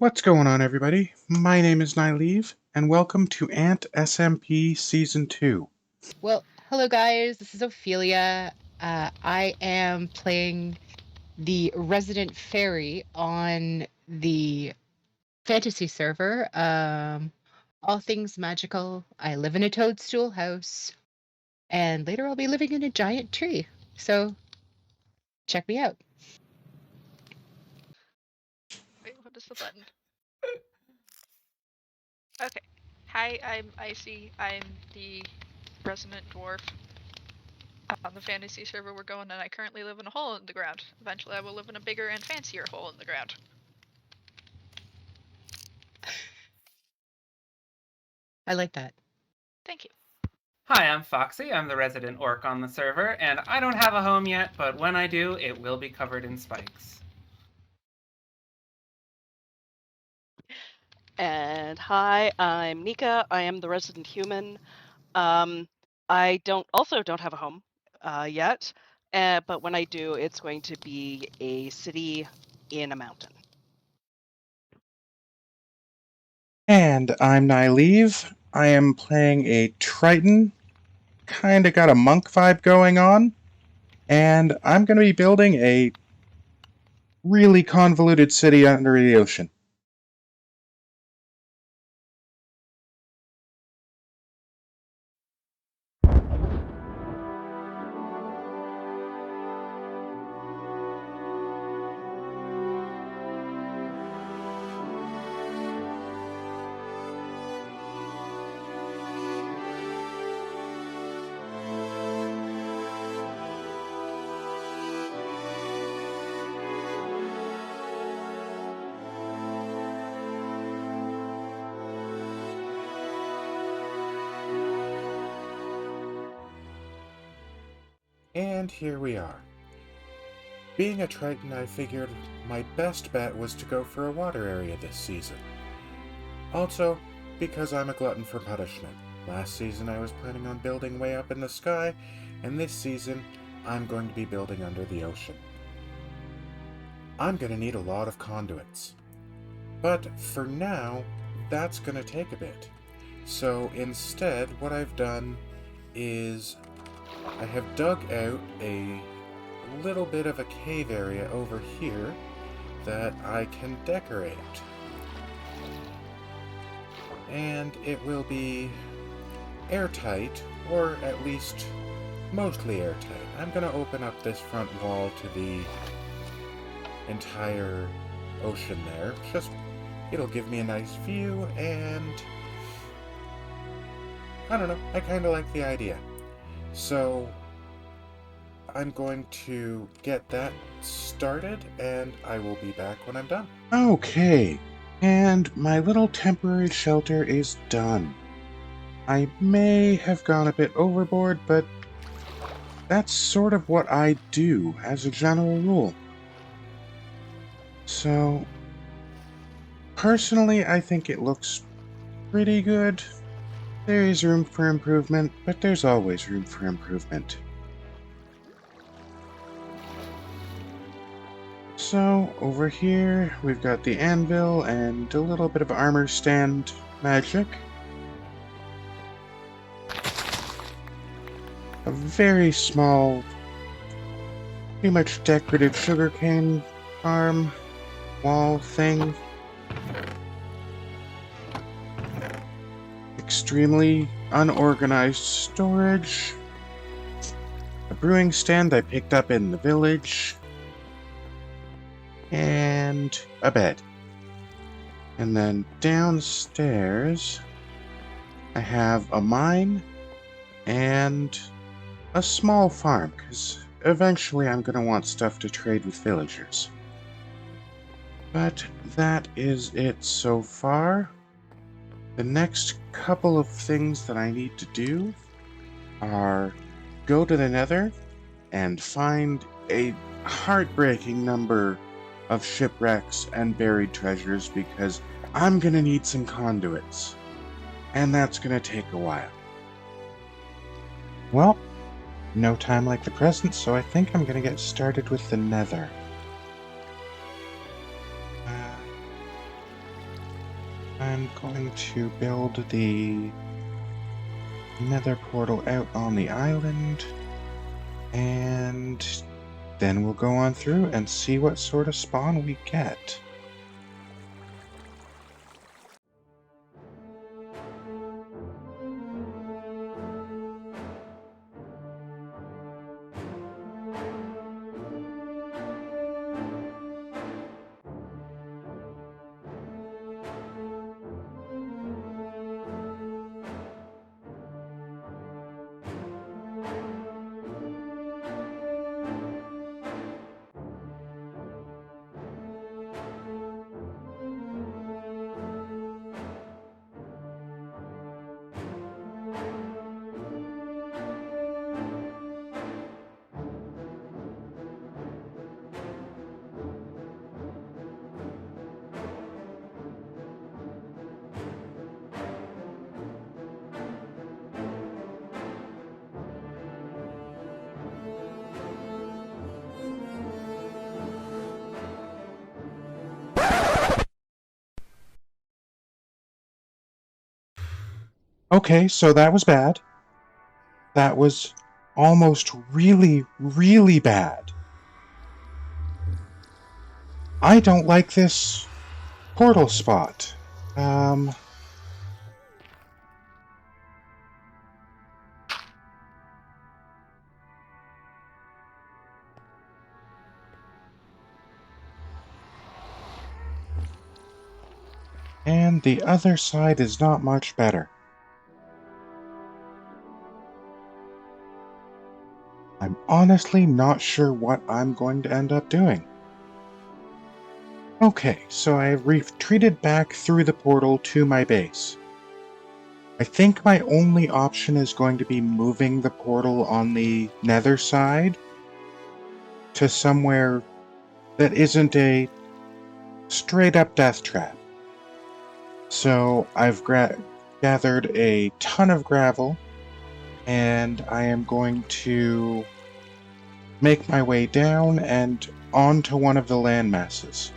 What's going on, everybody? My name is Nyleave, and welcome to A.N.T SMP Season 2. Well, hello guys, this is Ophelia. I am playing the resident fairy on the fantasy server. All things magical. I live in a toadstool house, and later I'll be living in a giant tree. So check me out. Wait, what is the button? Okay. Hi, I'm Icy. I'm the resident dwarf. On the fantasy server we're going, and I currently live in a hole in the ground. Eventually I will live in a bigger and fancier hole in the ground. I like that. Thank you. Hi, I'm Foxy. I'm the resident orc on the server, and I don't have a home yet, but when I do, it will be covered in spikes. And hi, I'm Nika. I am the resident human. I also don't have a home yet, but when I do, it's going to be a city in a mountain. And I'm Nyleave. I am playing a Triton. Kinda got a monk vibe going on. And I'm going to be building a really convoluted city under the ocean. And here we are. Being a Triton, I figured my best bet was to go for a water area this season. Also, because I'm a glutton for punishment. Last season I was planning on building way up in the sky, and this season I'm going to be building under the ocean. I'm going to need a lot of conduits. But for now, that's going to take a bit. So instead, what I've done is I have dug out a little bit of a cave area over here that I can decorate. And it will be airtight, or at least mostly airtight. I'm going to open up this front wall to the entire ocean there. It'll give me a nice view, and I don't know, I kind of like the idea. So I'm going to get that started, and I will be back when I'm done. Okay, and my little temporary shelter is done. I may have gone a bit overboard, but that's sort of what I do as a general rule. So, personally, I think it looks pretty good. There is room for improvement, but there's always room for improvement. So, over here, we've got the anvil and a little bit of armor stand magic. A very small, pretty much decorative sugarcane farm wall thing. Extremely unorganized storage. A brewing stand I picked up in the village. And a bed. And then downstairs, I have a mine and a small farm, because eventually I'm going to want stuff to trade with villagers. But that is it so far. The next couple of things that I need to do are go to the Nether and find a heartbreaking number of shipwrecks and buried treasures, because I'm gonna need some conduits. And that's gonna take a while. Well, no time like the present, so I think I'm gonna get started with the Nether. I'm going to build the nether portal out on the island, and then we'll go on through and see what sort of spawn we get. Okay, so that was bad. That was almost really, really bad. I don't like this portal spot. And the other side is not much better. I'm honestly not sure what I'm going to end up doing. Okay, so I've retreated back through the portal to my base. I think my only option is going to be moving the portal on the nether side to somewhere that isn't a straight-up death trap. So I've gathered a ton of gravel, and I am going to make my way down and onto one of the land masses.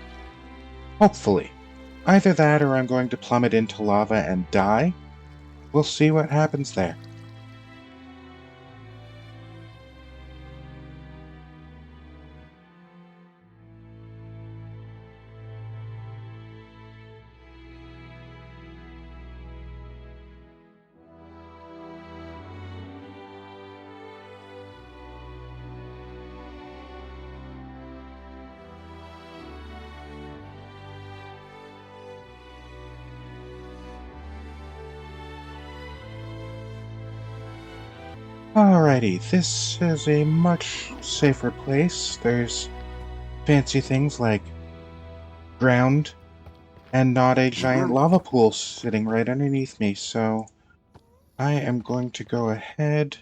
Hopefully. Either that or I'm going to plummet into lava and die. We'll see what happens there. Alrighty, this is a much safer place. There's fancy things like ground and not a giant lava pool sitting right underneath me, so I am going to go ahead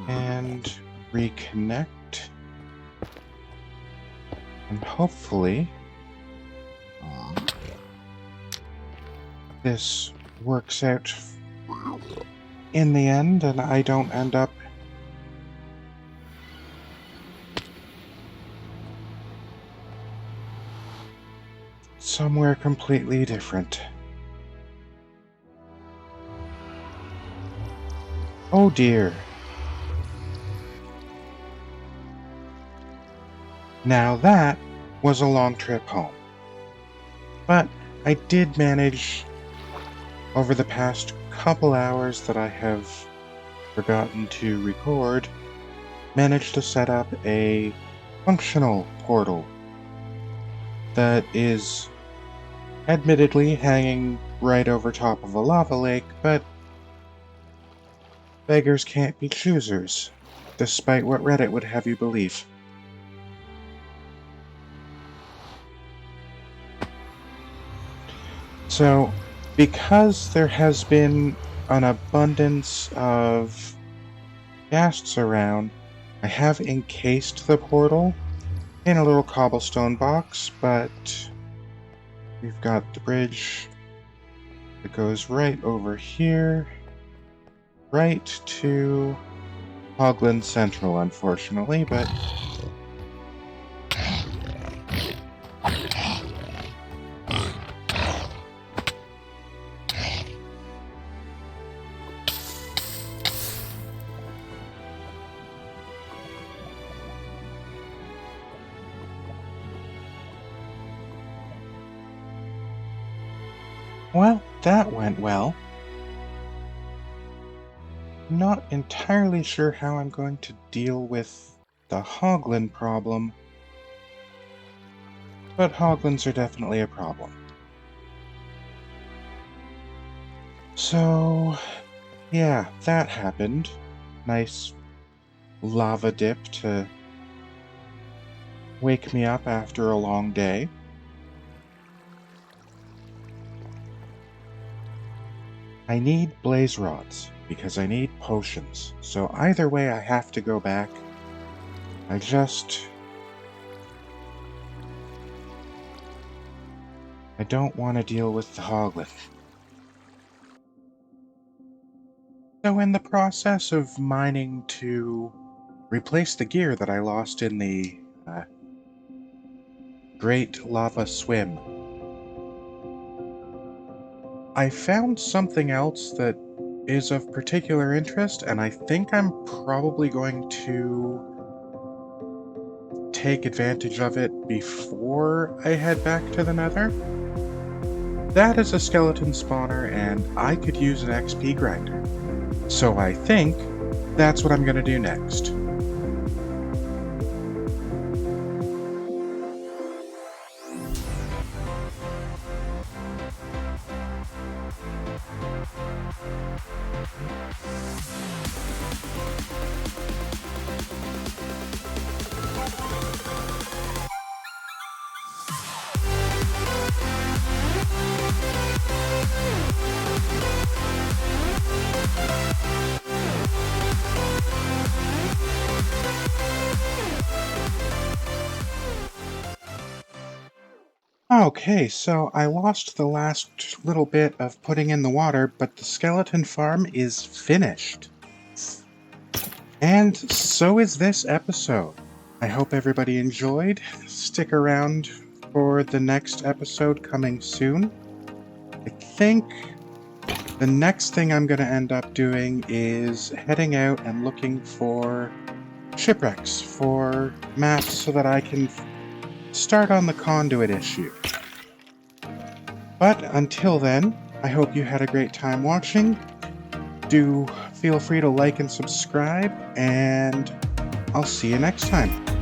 and reconnect, and hopefully this works out in the end and I don't end up somewhere completely different. Oh dear. Now that was a long trip home. But I did manage, over the past couple hours that I have forgotten to record, managed to set up a functional portal that is admittedly hanging right over top of a lava lake, but beggars can't be choosers, despite what Reddit would have you believe. So, because there has been an abundance of ghasts around, I have encased the portal in a little cobblestone box, but we've got the bridge that goes right over here, right to Hogland Central, unfortunately, but Well, that went well. Not entirely sure how I'm going to deal with the hoglin problem, but hoglins are definitely a problem. So, yeah, that happened. Nice lava dip to wake me up after a long day. I need blaze rods, because I need potions. So either way, I have to go back. I don't want to deal with the hoglin. So in the process of mining to replace the gear that I lost in the Great Lava Swim, I found something else that is of particular interest, and I think I'm probably going to take advantage of it before I head back to the Nether. That is a skeleton spawner, and I could use an XP grinder. So I think that's what I'm going to do next. Okay, so I lost the last little bit of putting in the water, but the skeleton farm is finished. And so is this episode. I hope everybody enjoyed. Stick around for the next episode coming soon. I think the next thing I'm going to end up doing is heading out and looking for shipwrecks for maps so that I can start on the conduit issue. But until then, I hope you had a great time watching. Do feel free to like and subscribe, and I'll see you next time.